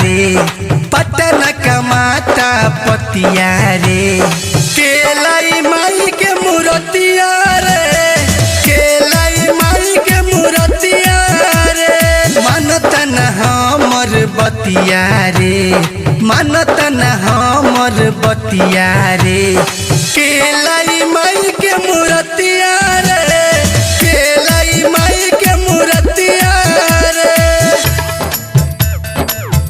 रे पटन कमाता पतिया रे केलाई माई के मूर्तिया रे केलाई माई के मूर्तिया रे मानतन हमर बतिया रे मानतन हमर बतिया रे केलाई माई के मूर्तिया रे केलाई माई के मूर्तिया रे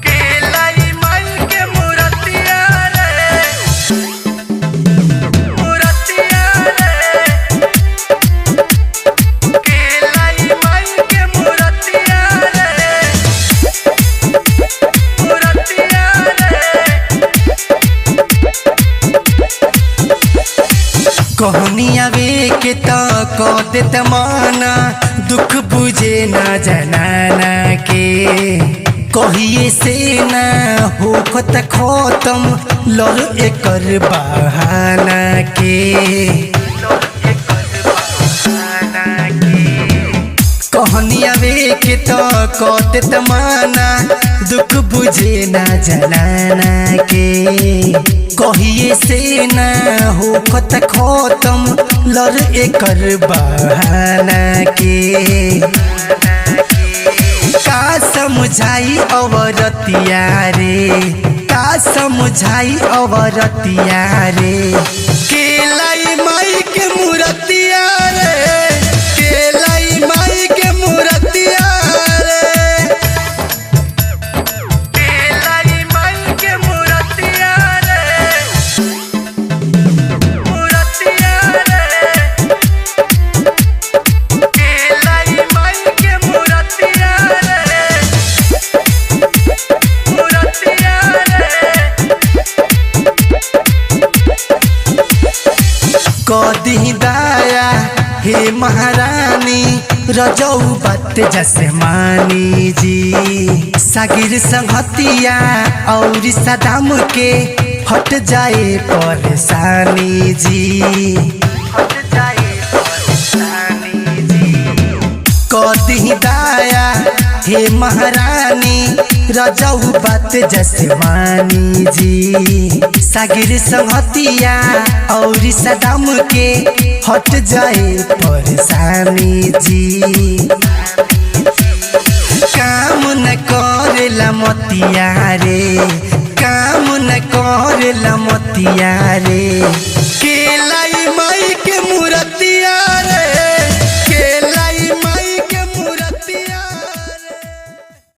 केलाई माई के मूर्तिया रे मूर्तिया रे केलाई माई के मूर्तिया रे मूर्तिया रे कहनिया वे के कह देत माना दुख बुझे न जनाना के कहिए से न होखत खत्म लर एकर बहाना के कहनिया वे के कह देत माना दुख बुझे न जनाना के कहिए से न होखत खत्म लर एकर बहाना के का समझाई अवरतिया रे का समझाई अवरतिया रे केलाई माई के मूर्तिया रे केलाई माई के मूर्तिया रे केलाई माई के मूर्तिया रे मूर्तिया रे केलाई माई के मूर्तिया रे मूर्तिया रे कदी दाया हे महारानी रजऊ बात जैसे मानी जी सागिर संगतिया और सदाम के हट जाए परेशानी जी हट जाए परेशानी जी कदी दाया हे महारानी रजऊ बात जैसे मानी जी सागिर संगतिया और सदाम के हट जाए परेशानी जी काम न करेला मतिया रे काम न करेला मतिया रे केलाई